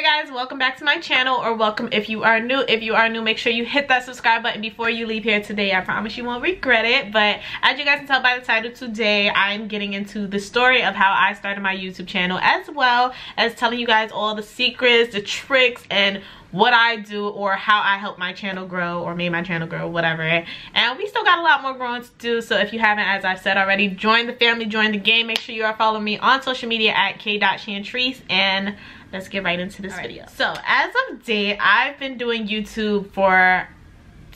guys, welcome back to my channel, or welcome if you are new. If you are new, make sure you hit that subscribe button before you leave here today. I promise you won't regret it. But as you guys can tell by the title, today I'm getting into the story of how I started my YouTube channel, as well as telling you guys all the secrets, the tricks, and what I do, or how I help my channel grow, or made my channel grow, whatever. And we still got a lot more growing to do, so if you haven't, as I've said already, join the family, join the game. Make sure you are following me on social media at k.shantrice, and let's get right into this video. So as of date, I've been doing YouTube for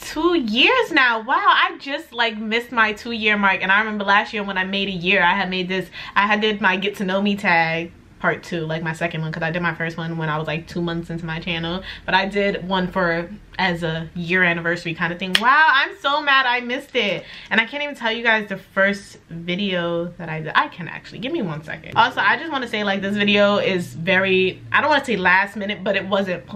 2 years now. Wow, I just like missed my 2-year mark. And I remember last year when I made a year, I did my get to know me tag part 2, like my second one, because I did my first one when I was like 2 months into my channel, but I did one for as a year anniversary kind of thing. Wow, I'm so mad I missed it, and I can't even tell you guys the first video that I did. I can actually, give me 1 second. Also, I just want to say, like, this video is very, I don't want to say last minute, but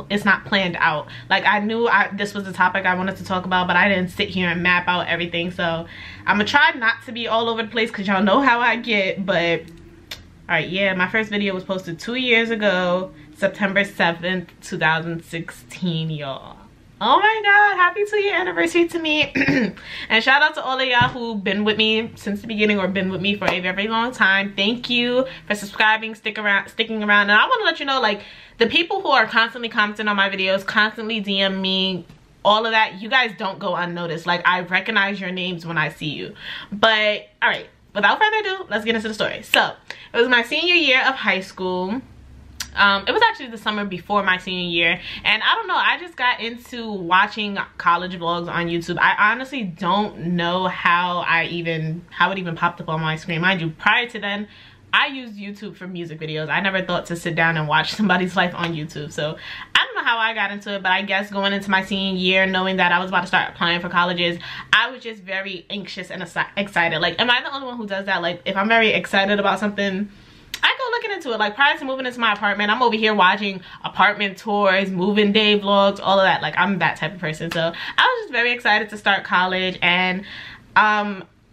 it's not planned out. Like, I knew this was the topic I wanted to talk about, but I didn't sit here and map out everything. So I'm gonna try not to be all over the place, because y'all know how I get. But alright, yeah, my first video was posted 2 years ago, September 7th, 2016, y'all. Oh my god, happy 2-year anniversary to me. And shout out to all of y'all who've been with me since the beginning, or been with me for a very long time. Thank you for subscribing, sticking around. And I want to let you know, like, the people who are constantly commenting on my videos, constantly DM me, all of that, you guys don't go unnoticed. Like, I recognize your names when I see you. But alright, without further ado, let's get into the story. So it was my senior year of high school. It was actually the summer before my senior year, and I don't know, I just got into watching college vlogs on YouTube. I honestly don't know how it even popped up on my screen. Mind you, prior to then, I used YouTube for music videos. I never thought to sit down and watch somebody's life on YouTube. So I don't know how I got into it, but I guess going into my senior year, knowing that I was about to start applying for colleges, I was just very anxious and excited. Like, am I the only one who does that? Like, if I'm very excited about something, I go looking into it. Like, prior to moving into my apartment, I'm over here watching apartment tours, moving day vlogs, all of that. Like, I'm that type of person. So I was just very excited to start college. And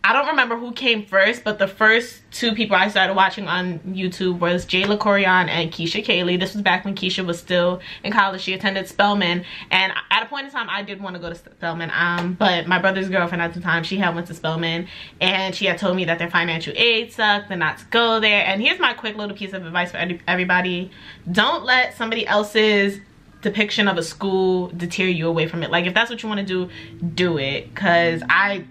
I don't remember who came first, but the first 2 people I started watching on YouTube was Jayla Corian and Keisha Kaylee. This was back when Keisha was still in college. She attended Spelman, and at a point in time, I did want to go to Spelman, but my brother's girlfriend at the time, she had went to Spelman, and she had told me that their financial aid sucked and not to go there. And here's my quick little piece of advice for everybody: don't let somebody else's depiction of a school deter you away from it. Like, if that's what you want to do it. Because I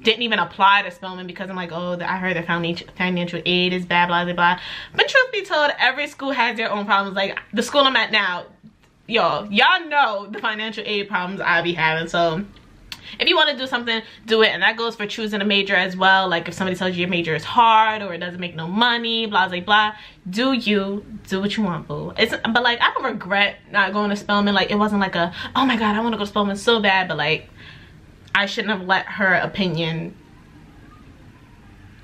didn't even apply to Spelman because I'm like, oh, I heard their financial aid is bad, blah, blah, blah. But truth be told, every school has their own problems. Like, the school I'm at now, y'all know the financial aid problems I be having. So if you want to do something, do it. And that goes for choosing a major as well. Like, if somebody tells you your major is hard, or it doesn't make no money, blah, blah, blah, do what you want, boo. But like, I don't regret not going to Spelman. Like, it wasn't like a, oh my god, I want to go to Spelman so bad, but like, I shouldn't have let her opinion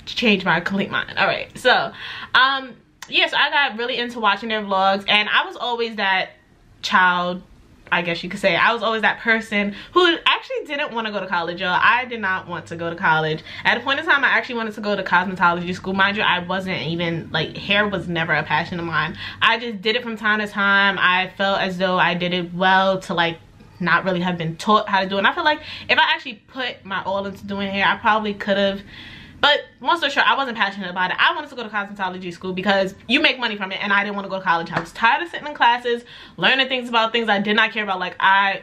change my complete mind. All right, so yeah, so I got really into watching their vlogs, and I was always that child, I guess you could say. I was always that person who actually didn't want to go to college, y'all. I did not want to go to college. At a point in time, I actually wanted to go to cosmetology school. Mind you, I wasn't even, like, hair was never a passion of mine. I just did it from time to time. I felt as though I did it well to, like, not really have been taught how to do it. And I feel like if I actually put my all into doing hair, I probably could have. But long story short, I wasn't passionate about it. I wanted to go to cosmetology school because you make money from it, and I didn't want to go to college. I was tired of sitting in classes, learning things about things I did not care about. Like, I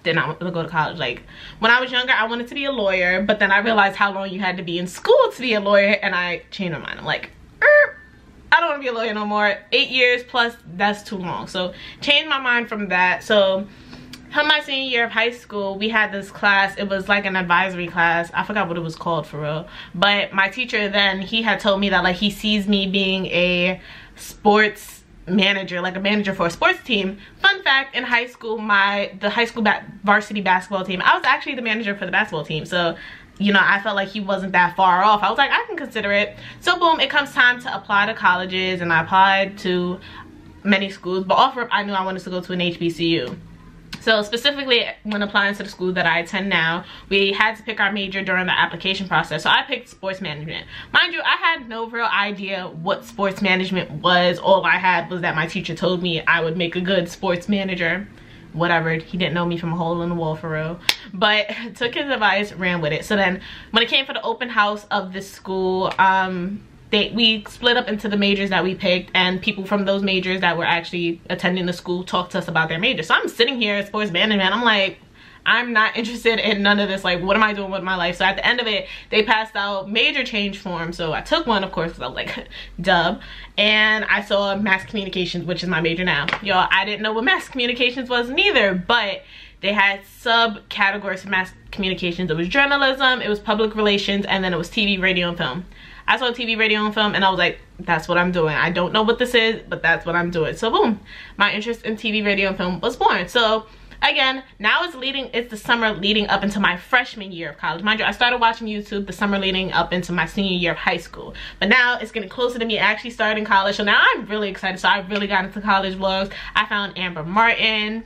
did not want to go to college. Like, when I was younger, I wanted to be a lawyer, but then I realized how long you had to be in school to be a lawyer, and I changed my mind. I'm like, I don't want to be a lawyer no more. 8 years plus, that's too long. So changed my mind from that. So from my senior year of high school, we had this class. It was like an advisory class. I forgot what it was called for real. But my teacher then, he had told me that, like, he sees me being a sports manager, like a manager for a sports team. Fun fact, in high school, the high school varsity basketball team, I was actually the manager for the basketball team. So, you know, I felt like he wasn't that far off. I was like, I can consider it. So boom, it comes time to apply to colleges, and I applied to many schools. But off rip, I knew I wanted to go to an HBCU. So specifically when applying to the school that I attend now, we had to pick our major during the application process. So I picked sports management. Mind you, I had no real idea what sports management was. All I had was that my teacher told me I would make a good sports manager. Whatever, he didn't know me from a hole in the wall for real, but took his advice, ran with it. So then when it came for the open house of this school, we split up into the majors that we picked, and people from those majors that were actually attending the school talked to us about their majors. So I'm sitting here at sports management, I'm like, I'm not interested in none of this. Like, what am I doing with my life? So at the end of it, they passed out major change forms. So I took one, of course, because I was like, dub. And I saw mass communications, which is my major now. Y'all, I didn't know what mass communications was neither, but they had subcategories for mass communications. It was journalism, it was public relations, and then it was TV, radio, and film. I saw TV, radio, and film, and I was like, that's what I'm doing. I don't know what this is, but that's what I'm doing. So boom, my interest in TV, radio, and film was born. So again, now it's the summer leading up into my freshman year of college. Mind you, I started watching YouTube the summer leading up into my senior year of high school. But now it's getting closer to me actually starting college. So now I'm really excited. So I really got into college vlogs. I found Amber Martin.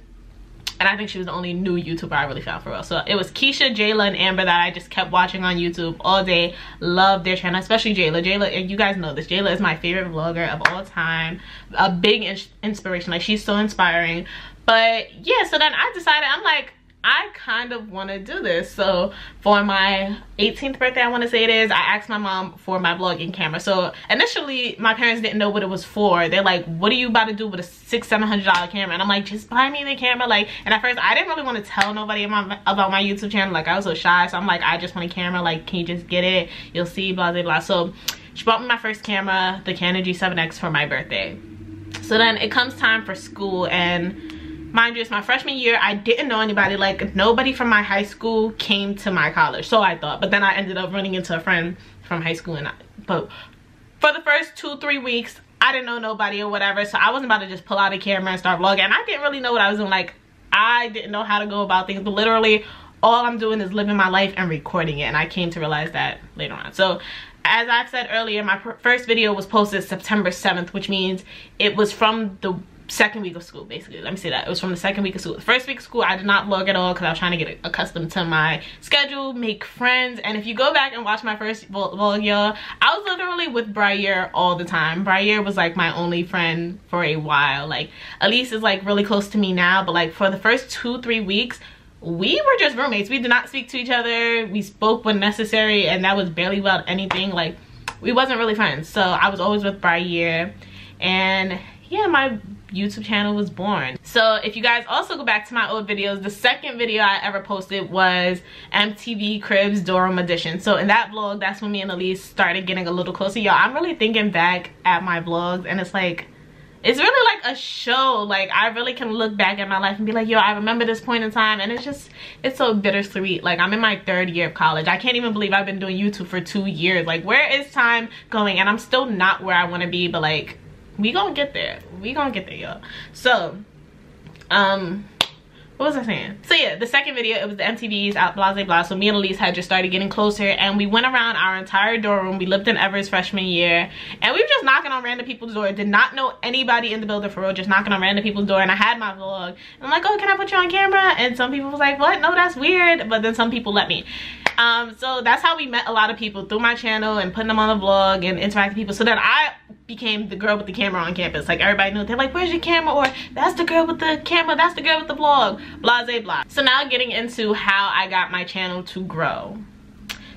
And I think she was the only new YouTuber I really found for real. So it was Keisha, Jayla, and Amber that I just kept watching on YouTube all day. Love their channel, especially Jayla. Jayla, you guys know this, Jayla is my favorite vlogger of all time. A big inspiration. Like, she's so inspiring. But yeah, so then I decided, I'm like, I kind of want to do this. So for my 18th birthday, I want to say it is, I asked my mom for my vlogging camera. So initially my parents didn't know what it was for. They're like, what are you about to do with a $600-700 camera? And I'm like, just buy me the camera. Like, and at first I didn't really want to tell nobody about my YouTube channel. Like, I was so shy. So I'm like, I just want a camera. Like, can you just get it? You'll see, blah, blah, blah. So she bought me my first camera, the Canon G7X, for my birthday. So then it comes time for school, and mind you, it's my freshman year. I didn't know anybody. Like, nobody from my high school came to my college, so I thought. But then I ended up running into a friend from high school, but for the first 2-3 weeks, I didn't know nobody or whatever. So I wasn't about to just pull out a camera and start vlogging. And I didn't really know what I was doing. Like, I didn't know how to go about things. But literally, all I'm doing is living my life and recording it. And I came to realize that later on. So as I've said earlier, my first video was posted September 7th, which means it was from the second week of school, basically. Let me say that. It was from the second week of school. The first week of school, I did not vlog at all because I was trying to get accustomed to my schedule, make friends. And if you go back and watch my first vlog, y'all, I was literally with Briar all the time. Briar was like my only friend for a while. Like, Elise is like really close to me now, but like for the first 2-3 weeks, we were just roommates. We did not speak to each other. We spoke when necessary, and that was barely about anything. Like, we wasn't really friends. So I was always with Briar, and yeah, my YouTube channel was born. So if you guys also go back to my old videos, the second video I ever posted was MTV Cribs Durham Edition. So in that vlog, that's when me and Elise started getting a little closer. Y'all, I'm really thinking back at my vlogs, and it's like, it's really like a show. Like, I really can look back at my life and be like, yo, I remember this point in time, and it's so bittersweet. Like, I'm in my 3rd year of college. I can't even believe I've been doing YouTube for 2 years. Like, where is time going? And I'm still not where I want to be, but like, we gonna get there. We gonna get there, y'all. So what was I saying? So yeah, the second video, it was the MTV's out, blah blah blah. So me and Elise had just started getting closer, and we went around our entire dorm room. We lived in Everett's freshman year, and we were just knocking on random people's door. Did not know anybody in the building for real, just knocking on random people's door. And I had my vlog, and I'm like, oh, can I put you on camera? And some people was like, what? No, that's weird. But then some people let me. So that's how we met a lot of people, through my channel and putting them on the vlog and interacting with people. So then I became the girl with the camera on campus. Like, everybody knew. They're like, where's your camera? Or, that's the girl with the camera, that's the girl with the vlog, blah blah blah. So now getting into how I got my channel to grow.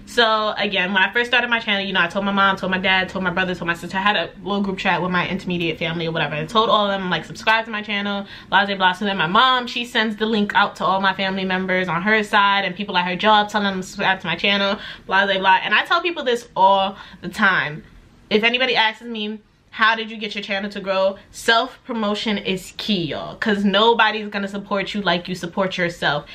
So again, when I first started my channel, you know, I told my mom, told my dad, told my brother, told my sister. I had a little group chat with my intermediate family or whatever. I told all of them, like, subscribe to my channel, blah blah blah. So then my mom, she sends the link out to all my family members on her side, and people at her job, telling them to subscribe to my channel, blah blah blah. And I tell people this all the time. If anybody asks me, how did you get your channel to grow? Self-promotion is key, y'all, because nobody's gonna support you like you support yourself.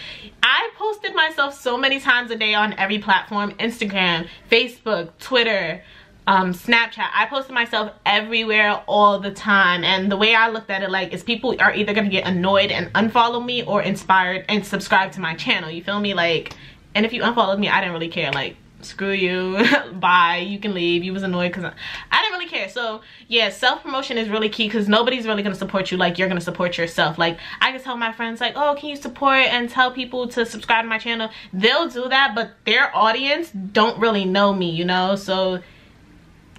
I posted myself so many times a day on every platform: Instagram, Facebook, Twitter, Snapchat. I posted myself everywhere all the time, and the way I looked at it, like, is people are either gonna get annoyed and unfollow me, or inspired and subscribe to my channel. You feel me? Like, and if you unfollowed me, I didn't really care. Like, screw you. Bye, you can leave. You was annoyed because I didn't really care. So yeah, self-promotion is really key, because nobody's really gonna support you like you're gonna support yourself. Like, I can tell my friends like, oh, can you support and tell people to subscribe to my channel? They'll do that, but their audience don't really know me, you know? So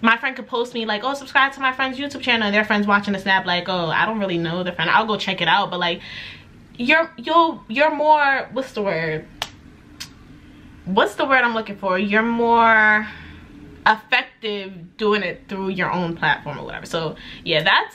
my friend could post me like, oh, subscribe to my friend's YouTube channel, and their friend's watching the snap like, oh, I don't really know the friend, I'll go check it out. But like, you're more, what's the word I'm looking for? You're more effective doing it through your own platform or whatever. So yeah, that's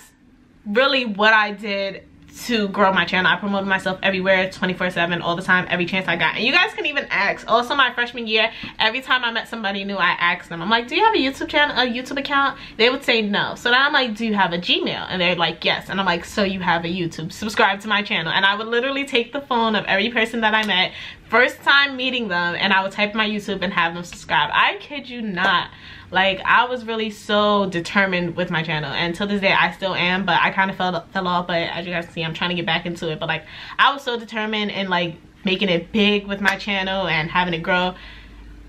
really what I did to grow my channel. I promoted myself everywhere, 24/7, all the time, every chance I got. And you guys can even ask. Also, my freshman year, every time I met somebody new, I asked them, I'm like, do you have a YouTube channel, a YouTube account? They would say no. So then I'm like, do you have a Gmail? And they're like, yes. And I'm like, so you have a YouTube, subscribe to my channel. And I would literally take the phone of every person that I met, first time meeting them, and I would type my YouTube and have them subscribe. I kid you not. Like, I was really so determined with my channel, and till this day I still am, but I kind of fell off. But as you guys can see, I'm trying to get back into it. But like, I was so determined in like making it big with my channel and having it grow.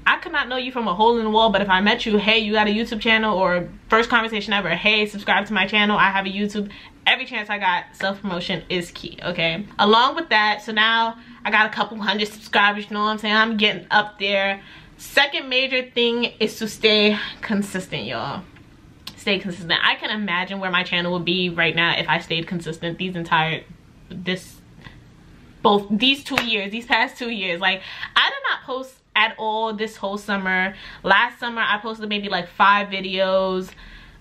I could not know you from a hole in the wall, but if I met you, hey, you got a YouTube channel, or first conversation ever, hey, subscribe to my channel, I have a YouTube, every chance I got, self-promotion is key. Okay, along with that, so now I got a couple hundred subscribers, you know what I'm saying? I'm getting up there. Second major thing is to stay consistent, y'all. Stay consistent. I can imagine where my channel would be right now if I stayed consistent these past 2 years. Like, I did not post at all this whole summer. Last summer I posted maybe like 5 videos.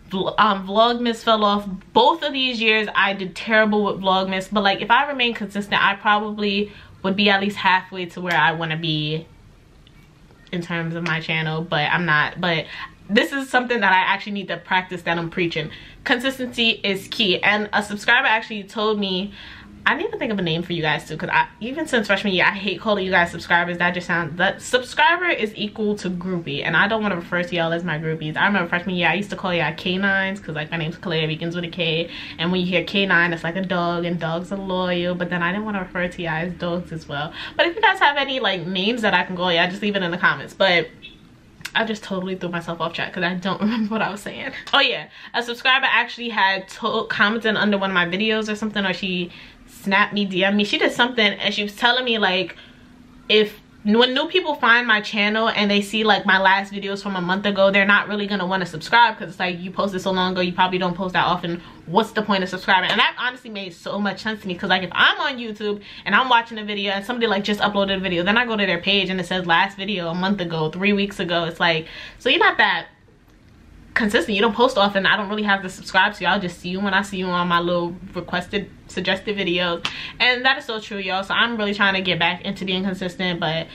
Vlogmas fell off. Both of these years I did terrible with Vlogmas, but like, if I remain consistent, I probably would be at least halfway to where I want to be in terms of my channel. But I'm not. But this is something that I actually need to practice, that I'm preaching. Consistency is key. And a subscriber actually told me, I need to think of a name for you guys too, because even since freshman year, I hate calling you guys subscribers. That just sounds, that subscriber is equal to groupie, and I don't want to refer to y'all as my groupies. I remember freshman year, I used to call y'all K9s, because like, my name's Khalayha, begins with a K, and when you hear K9, it's like a dog, and dogs are loyal. But then I didn't want to refer to y'all as dogs as well. But if you guys have any like names that I can call y'all, just leave it in the comments. But I just totally threw myself off track because I don't remember what I was saying. Oh yeah, a subscriber actually had commented under one of my videos or something, or she snapped me, DM me, she did something, and she was telling me like, when new people find my channel and they see like my last videos from a month ago, they're not really gonna want to subscribe, because it's like, you posted so long ago, you probably don't post that often, what's the point of subscribing? And that honestly made so much sense to me, because like, if I'm on YouTube and I'm watching a video and somebody like just uploaded a video, then I go to their page and it says last video a month ago, 3 weeks ago. It's like, so you're not that consistent, you don't post often, I don't really have to subscribe to you, I'll just see you when I see you on my little requested suggested videos. And that is so true, y'all. So I'm really trying to get back into being consistent, but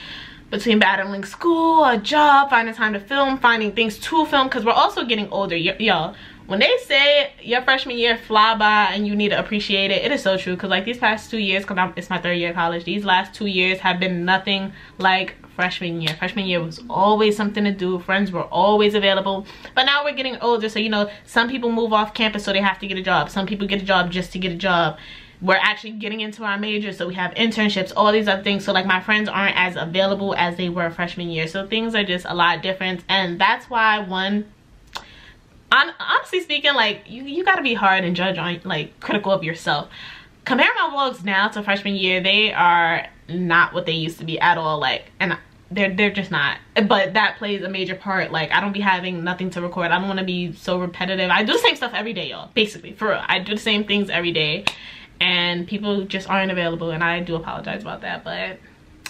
between battling school, a job, finding time to film, finding things to film, because we're also getting older, y'all. When they say your freshman year fly by and you need to appreciate it, it is so true. Because like, these past 2 years, because it's my 3rd year of college, these last 2 years have been nothing like freshman year. Freshman year was always something to do, friends were always available. But now we're getting older, so you know, some people move off campus so they have to get a job, some people get a job just to get a job. We're actually getting into our majors, so we have internships, all these other things. So like, my friends aren't as available as they were freshman year, so things are just a lot different. And that's why, honestly speaking, like, you got to be hard and judge on, like, critical of yourself. Compare my vlogs now to freshman year, they are not what they used to be at all. Like, and they're just not. But that plays a major part. Like, I don't be having nothing to record. I don't want to be so repetitive. I do the same stuff every day, y'all. Basically, for real, I do the same things every day, and people just aren't available, and I do apologize about that. But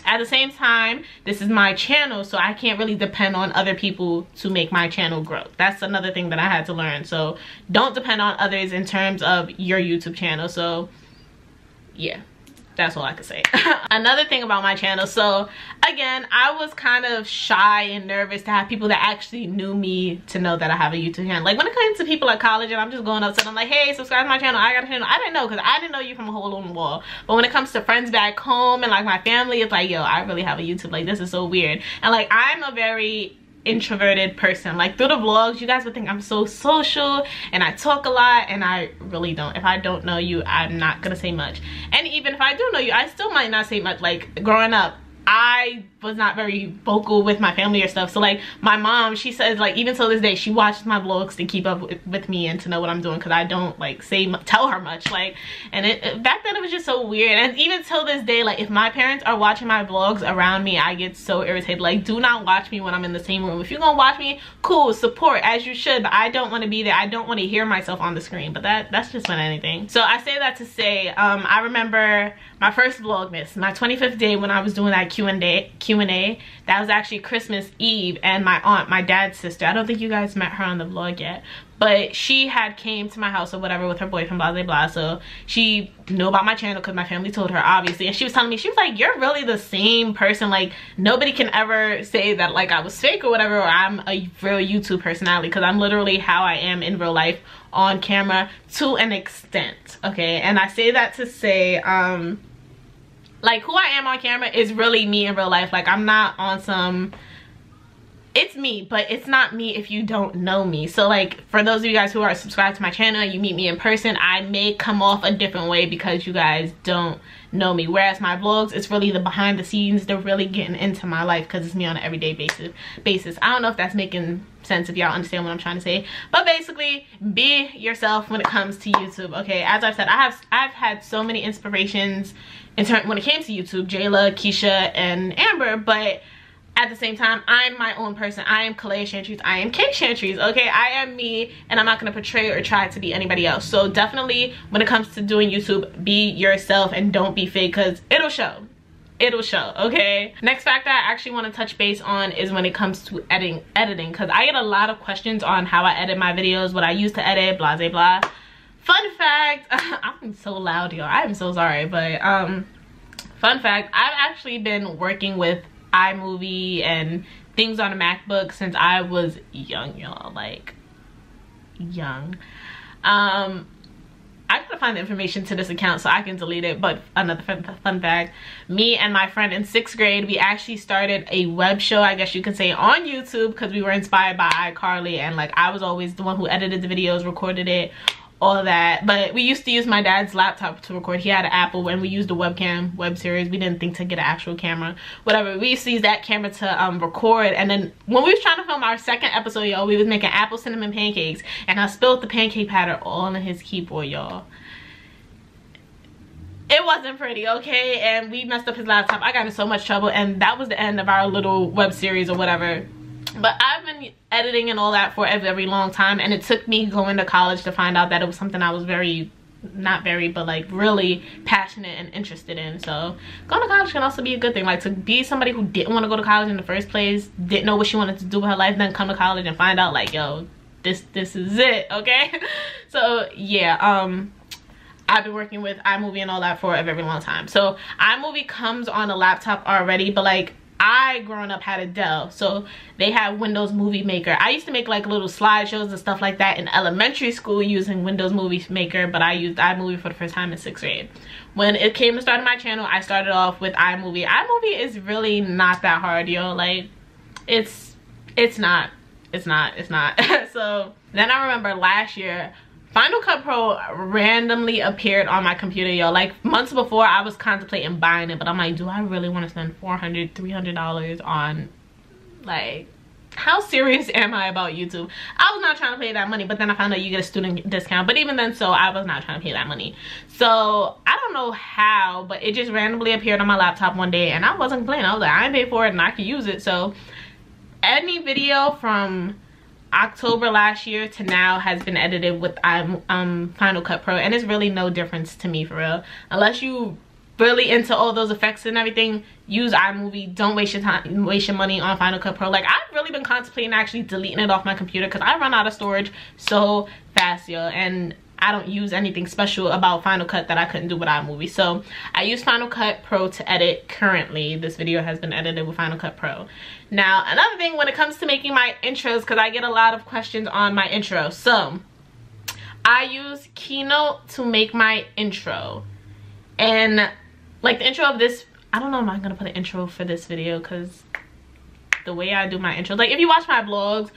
at the same time, this is my channel, so I can't really depend on other people to make my channel grow. That's another thing that I had to learn. So don't depend on others in terms of your YouTube channel. So yeah, that's all I could say. Another thing about my channel, so again, I was kind of shy and nervous to have people that actually knew me to know that I have a YouTube channel. Like, when it comes to people at college and I'm just going up to them like, hey, subscribe to my channel, I got a channel, I didn't know, because I didn't know you from a hole in the wall. But when it comes to friends back home and like my family, it's like, yo, I really have a YouTube, like, this is so weird. And like, I'm a very introverted person. Like, through the vlogs, you guys would think I'm so social and I talk a lot, and I really don't. If I don't know you, I'm not gonna say much. And even if I do know you, I still might not say much. Like, growing up, I was not very vocal with my family or stuff. So like my mom, she says like even till this day she watches my vlogs to keep up with me and to know what I'm doing, because I don't like tell her much. Like, and back then it was just so weird. And even till this day, like if my parents are watching my vlogs around me, I get so irritated. Like, do not watch me when I'm in the same room. If you're gonna watch me, cool, support as you should, but I don't want to be there. I don't want to hear myself on the screen. But that's just not anything. So I say that to say I remember my first vlogmas, my 25th day, when I was doing that Q&A. That was actually Christmas Eve, and my aunt, my dad's sister, I don't think you guys met her on the vlog yet, but she had came to my house or whatever with her boyfriend, blah blah blah. So she knew about my channel because my family told her, obviously, and she was telling me, she was like, you're really the same person. Like nobody can ever say that like I was fake or whatever, or I'm a real YouTube personality, because I'm literally how I am in real life on camera to an extent. Okay, and I say that to say like who I am on camera is really me in real life. Like I'm not on some, it's me, but it's not me if you don't know me. So like for those of you guys who are subscribed to my channel, you meet me in person, I may come off a different way because you guys don't know me. Whereas my vlogs, it's really the behind the scenes. They're really getting into my life because it's me on an everyday basis. I don't know if that's making sense, if y'all understand what I'm trying to say, but basically be yourself when it comes to YouTube. Okay, as I've said, I've had so many inspirations when it came to YouTube, Jayla, Keisha, and Amber, but at the same time, I'm my own person. I am Khalayha Shantrice. I am Kate Shantrice. Okay, I am me, and I'm not gonna portray or try to be anybody else. So definitely, when it comes to doing YouTube, be yourself and don't be fake, because it'll show. It'll show. Okay. Next factor I actually want to touch base on is when it comes to editing, because I get a lot of questions on how I edit my videos, what I use to edit, blah blah blah. Fun fact, I'm so loud, y'all. I'm so sorry, but fun fact, I've actually been working with iMovie and things on a MacBook since I was young, y'all. Like young. I gotta find the information to this account so I can delete it, but another fun fact, me and my friend in 6th grade, we actually started a web show, I guess you could say, on YouTube, because we were inspired by iCarly, and like I was always the one who edited the videos, recorded it, all of that. But we used to use my dad's laptop to record. He had an Apple, and we used a webcam web series. We didn't think to get an actual camera, whatever. We used to use that camera to record. And then when we was trying to film our second episode, y'all, we was making apple cinnamon pancakes, and I spilled the pancake batter all on his keyboard, y'all. It wasn't pretty, okay? And we messed up his laptop. I got in so much trouble, and that was the end of our little web series or whatever. But I've been editing and all that for a very long time, and it took me going to college to find out that it was something I was really passionate and interested in. So going to college can also be a good thing. Like, to be somebody who didn't want to go to college in the first place, didn't know what she wanted to do with her life, then come to college and find out like, yo, this is it, okay? So yeah, I've been working with iMovie and all that for a very long time. So iMovie comes on a laptop already, but like I growing up had a Dell, so they have Windows Movie Maker. I used to make like little slideshows and stuff like that in elementary school using Windows Movie Maker, but I used iMovie for the first time in 6th grade. When it came to starting my channel, I started off with iMovie. iMovie is really not that hard, yo. Like it's not. So then I remember last year, Final Cut Pro randomly appeared on my computer, yo. Like months before, I was contemplating buying it, but I'm like, do I really want to spend $400, $300 on, like, how serious am I about YouTube? I was not trying to pay that money, but then I found out you get a student discount. But even then, so I was not trying to pay that money. So I don't know how, but it just randomly appeared on my laptop one day, and I wasn't complaining. I was like, I ain't paid for it and I could use it. So any video from October last year to now has been edited with Final Cut Pro, and it's really no difference to me, for real. Unless you really into all those effects and everything, use iMovie. Don't waste your time, waste your money on Final Cut Pro. Like, I've really been contemplating actually deleting it off my computer because I run out of storage so fast, yo, and I don't use anything special about Final Cut that I couldn't do with iMovie. So I use Final Cut Pro to edit currently. This video has been edited with Final Cut Pro. Now, another thing when it comes to making my intros, because I get a lot of questions on my intro. So I use Keynote to make my intro. And like the intro of this, I don't know if I'm gonna put an intro for this video because the way I do my intro, like if you watch my vlogs,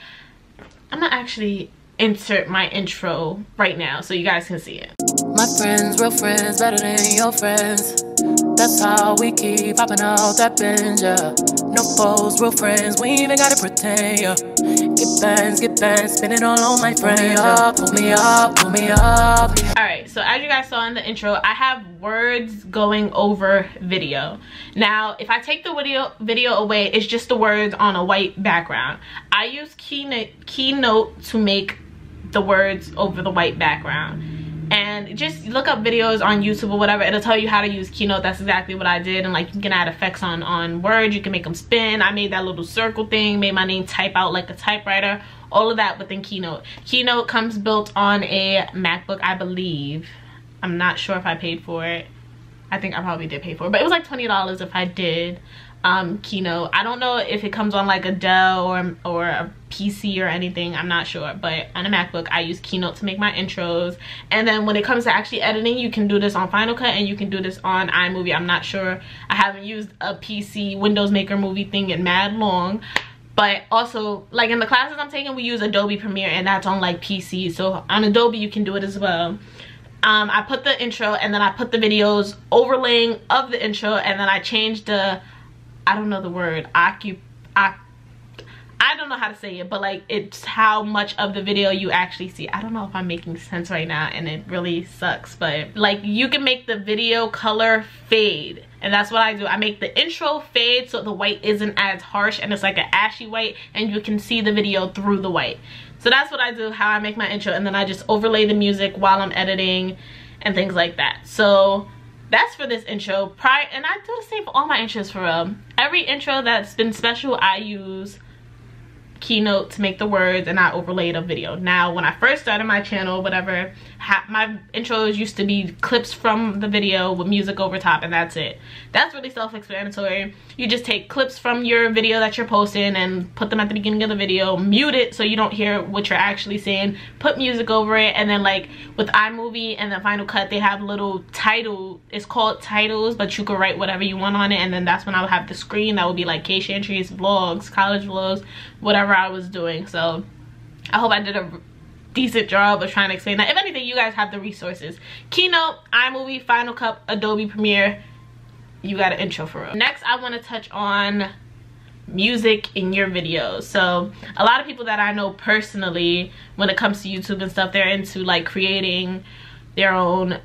I'm gonna actually insert my intro right now so you guys can see it. My friends, real friends, better than your friends. That's how we keep popping out that binge, yeah. No foes, real friends, we ain't even gotta pretend, yeah. Get bands, spin it all on my friends. Pull me up, pull me up. Alright, so as you guys saw in the intro, I have words going over video. Now, if I take the video away, it's just the words on a white background. I use Keynote to make the words over the white background. And just look up videos on YouTube or whatever, it'll tell you how to use Keynote. That's exactly what I did. And like, you can add effects on words, you can make them spin. I made that little circle thing, made my name type out like a typewriter, all of that within Keynote. Keynote comes built on a MacBook, I believe. I'm not sure if I paid for it. I think I probably did pay for it, but it was like $20 if I did. Keynote, I don't know if it comes on like a Dell or a PC or anything, I'm not sure, but on a MacBook I use Keynote to make my intros. And then when it comes to actually editing, you can do this on Final Cut and you can do this on iMovie. I'm not sure, I haven't used a PC Windows Maker movie thing in mad long. But also, like in the classes I'm taking, we use Adobe Premiere, and that's on like PC, so on Adobe you can do it as well. I put the intro and then I put the overlaying of the intro, and then I changed the, I don't know the word, I don't know how to say it, but like, it's how much of the video you actually see. I don't know if I'm making sense right now, and it really sucks, but like, you can make the video color fade, and that's what I do. I make the intro fade so the white isn't as harsh and it's like an ashy white, and you can see the video through the white. So that's what I do, how I make my intro, and then I just overlay the music while I'm editing and things like that. So that's for this intro. And I do the same for all my intros for real. Every intro that's been special, I use Keynote to make the words, and I overlaid a video. Now, when I first started my channel, whatever, my intros used to be clips from the video with music over top, and that's it. That's really self-explanatory. You just take clips from your video that you're posting and put them at the beginning of the video, mute it so you don't hear what you're actually saying, put music over it, and then like with iMovie and then Final Cut, they have little title, it's called titles, but you can write whatever you want on it, and then that's when I'll have the screen that will be like K Shantrice vlogs, college vlogs, whatever I was doing. So I hope I did a decent job of trying to explain that. If anything, you guys have the resources. Keynote, iMovie, Final Cut, Adobe Premiere, you got an intro for it. Next, I want to touch on music in your videos. So a lot of people that I know personally, when it comes to YouTube and stuff, they're into like creating their own,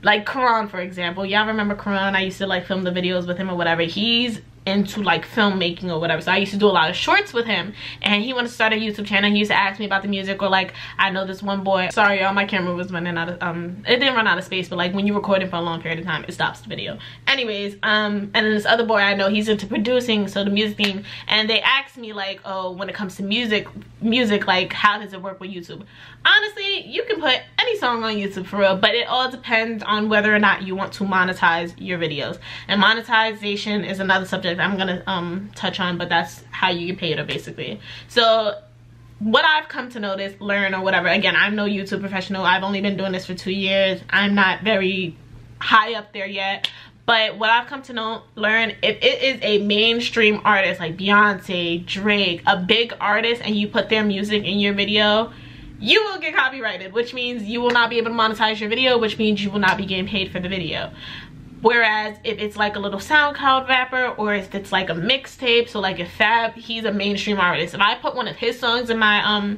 like Karan, for example. Y'all remember Karan? I used to like film the videos with him or whatever. He's into like filmmaking or whatever, so I used to do a lot of shorts with him, and he wanted to start a YouTube channel. He used to ask me about the music, or like, I know this one boy, sorry y'all, my camera was running out of it didn't run out of space, but like when you record it for a long period of time, it stops the video. Anyways, and then this other boy I know, he's into producing, so the music thing, and they asked me like, oh, when it comes to music, like, how does it work with YouTube? Honestly, you can put any song on YouTube for real, but it all depends on whether or not you want to monetize your videos. And monetization is another subject I'm gonna touch on, but that's how you get paid, basically. So what I've come to notice, learn, or whatever, again, I'm no YouTube professional. I've only been doing this for 2 years. I'm not very high up there yet. But what I've come to learn, if it is a mainstream artist like Beyonce, Drake, a big artist, and you put their music in your video, you will get copyrighted, which means you will not be able to monetize your video, which means you will not be getting paid for the video. Whereas if it's like a little SoundCloud rapper, or if it's like a mixtape, so like if Fab, he's a mainstream artist, if I put one of his songs in my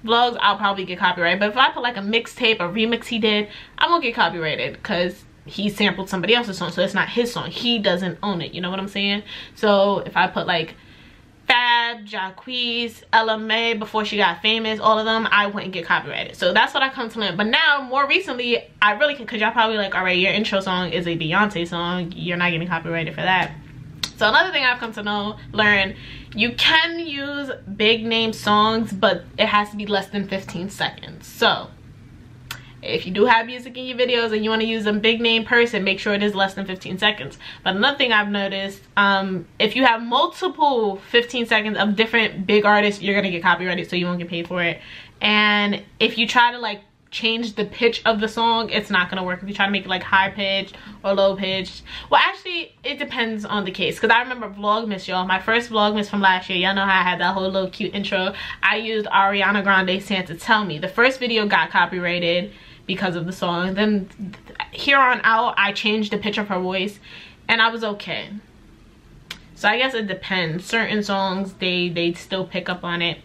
vlogs, I'll probably get copyrighted. But if I put like a mixtape, a remix he did, I won't get copyrighted because he sampled somebody else's song, so it's not his song, he doesn't own it, you know what I'm saying? So if I put like Fab, Jacquees, Ella Mai, before she got famous, all of them, I wouldn't get copyrighted. So that's what I come to learn. But now, more recently, I really can, because y'all probably like, all right, your intro song is a Beyonce song, you're not getting copyrighted for that. So another thing I've come to learn, you can use big name songs, but it has to be less than 15 seconds. So if you do have music in your videos and you want to use a big name person, make sure it is less than 15 seconds. But another thing I've noticed, if you have multiple 15 seconds of different big artists, you're going to get copyrighted, so you won't get paid for it. And if you try to like change the pitch of the song, it's not going to work. If you try to make it like high pitched or low pitched, well, actually it depends on the case, because I remember Vlogmas, y'all, my first Vlogmas from last year, y'all know how I had that whole little cute intro. I used Ariana Grande Santa Tell Me. The first video got copyrighted because of the song. Then here on out, I changed the pitch of her voice and I was okay. So I guess it depends. Certain songs, they still pick up on it.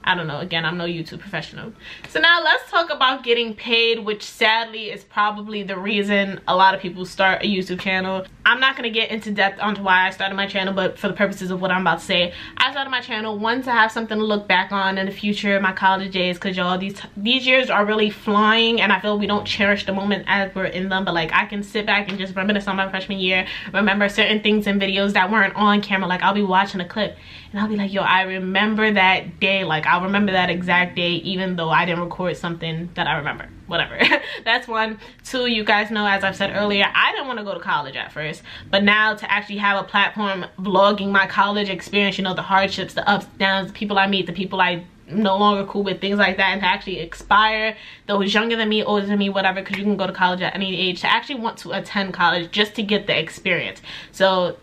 I don't know. Again, I'm no YouTube professional. So now let's talk about getting paid, which sadly is probably the reason a lot of people start a YouTube channel. I'm not going to get into depth onto why I started my channel, but for the purposes of what I'm about to say, I started my channel, one, to have something to look back on in the future, my college days, because y'all, these years are really flying, and I feel we don't cherish the moment as we're in them. But like, I can sit back and just reminisce on my freshman year, remember certain things in videos that weren't on camera. Like, I'll be watching a clip and I'll be like, yo, I remember that day. Like, I'll remember that exact day, even though I didn't record something that I remember. Whatever. That's one. Two, you guys know, as I've said earlier, I didn't want to go to college at first, but now to actually have a platform vlogging my college experience, you know, the hardships, the ups, downs, the people I meet, the people I no longer cool with, things like that, and to actually inspire those younger than me, older than me, whatever, because you can go to college at any age, to actually want to attend college just to get the experience. So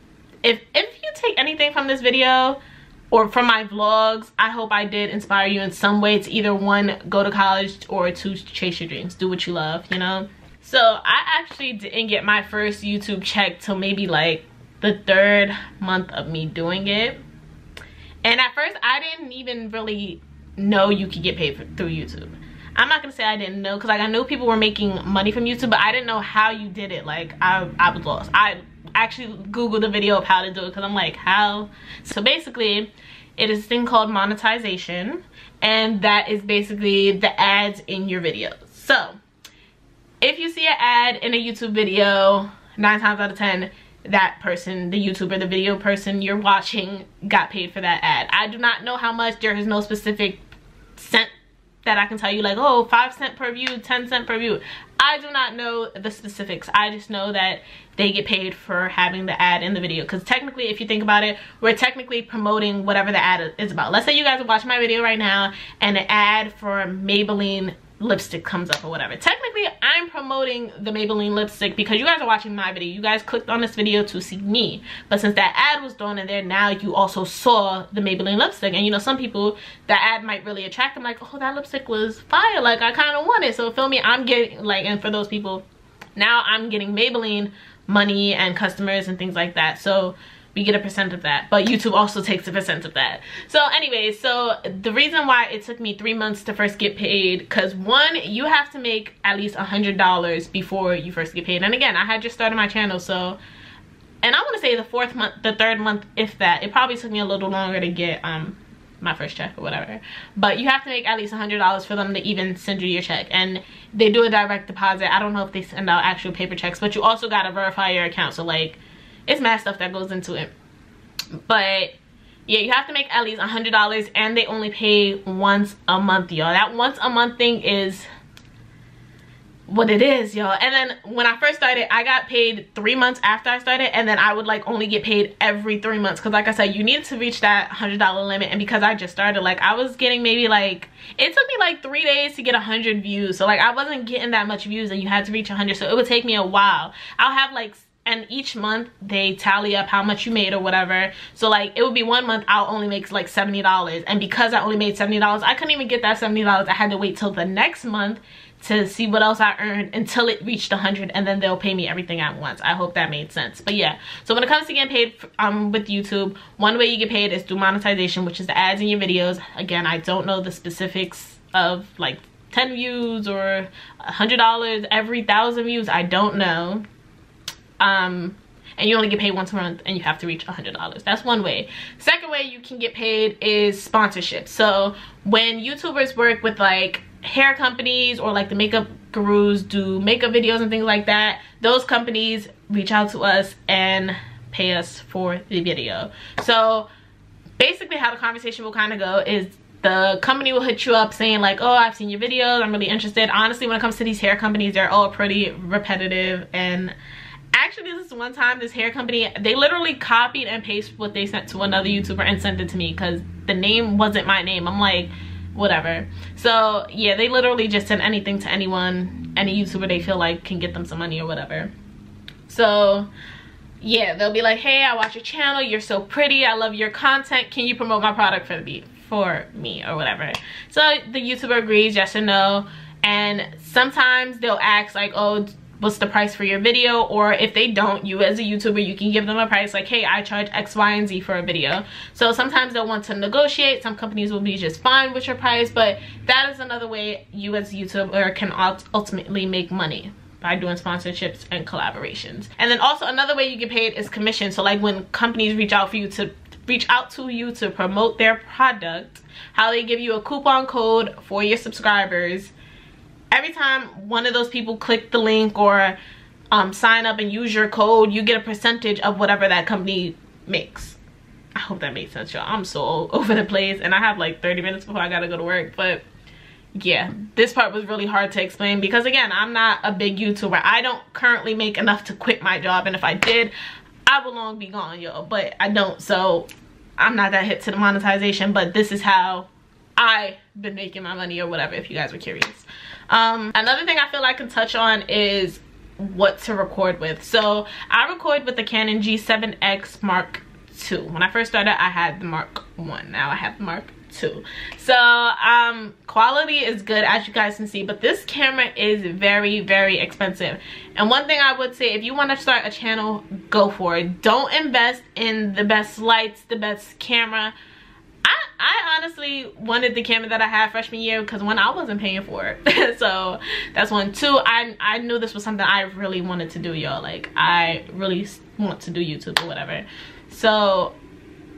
if you take anything from this video or from my vlogs, I hope I did inspire you in some way to either, one, go to college, or two, chase your dreams, do what you love, you know. So I actually didn't get my first YouTube check till maybe like the 3rd month of me doing it. And at first I didn't even really know you could get paid through YouTube. I'm not gonna say I didn't know, because like, I knew people were making money from YouTube, but I didn't know how you did it. Like, I was lost. I actually googled a video of how to do it, because I'm like, how? So basically, it is a thing called monetization, and that is basically the ads in your videos. So if you see an ad in a YouTube video, 9 times out of 10, that person, the YouTuber, the video person you're watching, got paid for that ad. I do not know how much. There is no specific cent that I can tell you, like, oh, 5 cents per view, 10 cents per view. I do not know the specifics. I just know that they get paid for having the ad in the video, because technically, if you think about it, we're technically promoting whatever the ad is about. Let's say you guys are watching my video right now and an ad for Maybelline lipstick comes up or whatever. Technically, I'm promoting the Maybelline lipstick because you guys are watching my video. You guys clicked on this video to see me, but since that ad was thrown in there, now you also saw the Maybelline lipstick. And you know, some people, that ad might really attract them, like, oh, that lipstick was fire, like, I kind of want it. So feel me, I'm getting, like, and for those people, now I'm getting Maybelline money and customers and things like that. So we get a percent of that, but YouTube also takes a percent of that. So anyways, so the reason why it took me 3 months to first get paid, because one, you have to make at least $100 before you first get paid. And again, I had just started my channel, so, and I want to say the 4th month, the 3rd month, if that. It probably took me a little longer to get my first check or whatever, but you have to make at least $100 for them to even send you your check. And they do a direct deposit. I don't know if they send out actual paper checks, but you also got to verify your account. So like, it's mad stuff that goes into it. But yeah, you have to make at least $100, and they only pay once a month, y'all. That once a month thing is what it is, y'all. And then when I first started, I got paid 3 months after I started, and then I would like only get paid every 3 months, because like I said, you needed to reach that $100 limit. And because I just started, like, I was getting maybe like, it took me like 3 days to get 100 views. So like, I wasn't getting that much views, and you had to reach 100, so it would take me a while. I'll have like, and each month they tally up how much you made or whatever. So like, it would be 1 month I'll only make like $70, and because I only made $70, I couldn't even get that $70. I had to wait till the next month to see what else I earned until it reached 100, and then they'll pay me everything at once. I hope that made sense. But yeah, so when it comes to getting paid with YouTube, one way you get paid is through monetization, which is the ads in your videos. Again, I don't know the specifics of like 10 views or $100 every 1,000 views. I don't know. And you only get paid once a month, and you have to reach $100. That's one way. Second way you can get paid is sponsorship. So when YouTubers work with like hair companies, or like the makeup gurus do makeup videos and things like that, those companies reach out to us and pay us for the video. So basically how the conversation will kind of go is, the company will hit you up saying like, oh, I've seen your videos, I'm really interested. Honestly, when it comes to these hair companies, they're all pretty repetitive. And actually, this is one time, this hair company, they literally copied and pasted what they sent to another YouTuber and sent it to me, because the name wasn't my name. I'm like, whatever. So yeah, they literally just send anything to anyone, any YouTuber they feel like can get them some money or whatever. So yeah, they'll be like, hey, I watch your channel, you're so pretty, I love your content, can you promote my product for me or whatever. So the YouTuber agrees, yes or no. and sometimes they'll ask like, oh, what's the price for your video? Or if they don't, you as a YouTuber, you can give them a price like, hey, I charge X, Y, and Z for a video. So sometimes they'll want to negotiate. Some companies will be just fine with your price, but that is another way you as a YouTuber can ultimately make money, by doing sponsorships and collaborations. And then also another way you get paid is commission. So like when companies reach out to you to promote their product, how they give you a coupon code for your subscribers. Every time one of those people click the link or sign up and use your code, you get a percentage of whatever that company makes. I hope that makes sense, y'all. I'm so all over the place, and I have like 30 minutes before I gotta go to work. But yeah, this part was really hard to explain because again, I'm not a big YouTuber. I don't currently make enough to quit my job, and if I did, I would long be gone, y'all. But I don't, so I'm not that hip to the monetization. But this is how I've been making my money or whatever, if you guys were curious. Another thing I feel I can touch on is what to record with. So I record with the Canon G7X Mark II. When I first started, I had the Mark I. Now I have the Mark II. So quality is good, as you guys can see, but this camera is very, very expensive. And one thing I would say, if you want to start a channel, go for it. Don't invest in the best lights, the best camera. I honestly wanted the camera that I had freshman year because when I wasn't paying for it. So that's one. Two, I knew this was something I really wanted to do, y'all. Like, I really want to do YouTube or whatever. So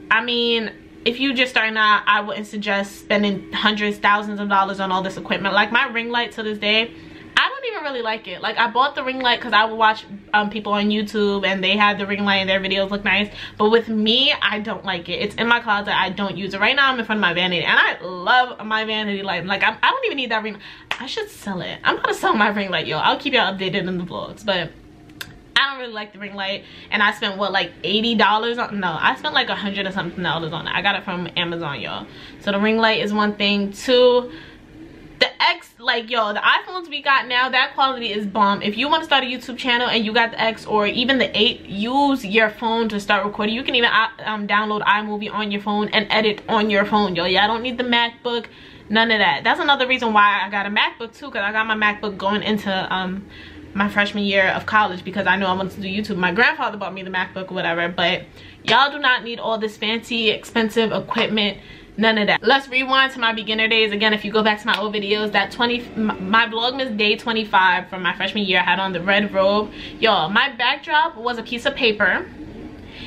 I mean, if you just starting out, I wouldn't suggest spending hundreds, thousands of dollars on all this equipment. Like my ring light to this day, I don't even really like it. Like I bought the ring light because I would watch people on YouTube and they had the ring light and their videos look nice. But with me, I don't like it. It's in my closet. I don't use it. Right now I'm in front of my vanity and I love my vanity light. Like I don't even need that ring. I should sell it. I'm gonna sell my ring light, yo. I'll keep y'all updated in the vlogs. But I don't really like the ring light, and I spent what, like $80 on, no, I spent like $100 or something on it. I got it from Amazon, y'all. So the ring light is one thing. Two, the X, like, yo, the iPhones we got now, that quality is bomb. If you want to start a YouTube channel and you got the X or even the 8, use your phone to start recording. You can even download iMovie on your phone and edit on your phone, yo. Yeah, I don't need the MacBook, none of that. That's another reason why I got a MacBook too, because I got my MacBook going into my freshman year of college because I know I wanted to do YouTube. My grandfather bought me the MacBook or whatever, but y'all do not need all this fancy, expensive equipment. None of that. Let's rewind to my beginner days. Again, if you go back to my old videos, my Vlogmas day 25 from my freshman year, I had on the red robe. Y'all, my backdrop was a piece of paper,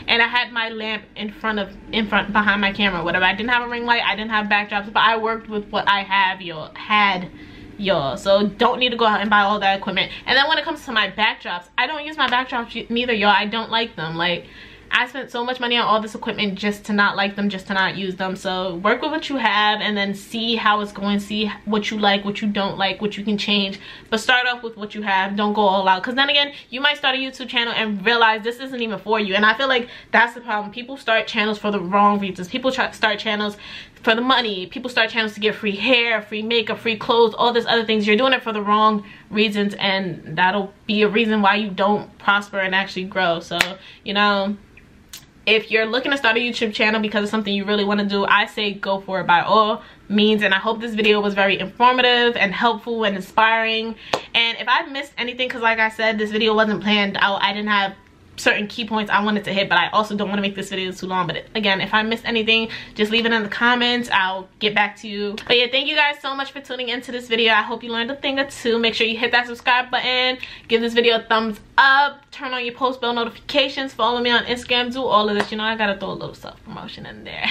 and I had my lamp behind my camera, whatever. I didn't have a ring light, I didn't have backdrops, but I worked with what I have, y'all. So don't need to go out and buy all that equipment. And then when it comes to my backdrops, I don't use my backdrops neither, y'all. I don't like them. Like, I spent so much money on all this equipment just to not like them, just to not use them. So work with what you have and then see how it's going, see what you like, what you don't like, what you can change. But start off with what you have. Don't go all out, because then again, you might start a YouTube channel and realize this isn't even for you. And I feel like that's the problem. People start channels for the wrong reasons. People start channels for the money. People start channels to get free hair, free makeup, free clothes, all this other things. You're doing it for the wrong reasons, and that'll be a reason why you don't prosper and actually grow. So, you know, if you're looking to start a YouTube channel because it's something you really want to do, I say go for it by all means. And I hope this video was very informative and helpful and inspiring. And if I missed anything, because like I said, this video wasn't planned out, I didn't have certain key points I wanted to hit, but I also don't want to make this video too long. But again, if I missed anything, just leave it in the comments. I'll get back to you. But yeah, thank you guys so much for tuning into this video. I hope you learned a thing or two. Make sure you hit that subscribe button, give this video a thumbs up, turn on your post bell notifications, follow me on Instagram, do all of this. You know, I gotta throw a little self-promotion in there.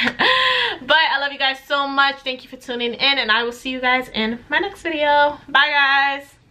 But I love you guys so much. Thank you for tuning in, and I will see you guys in my next video. Bye guys.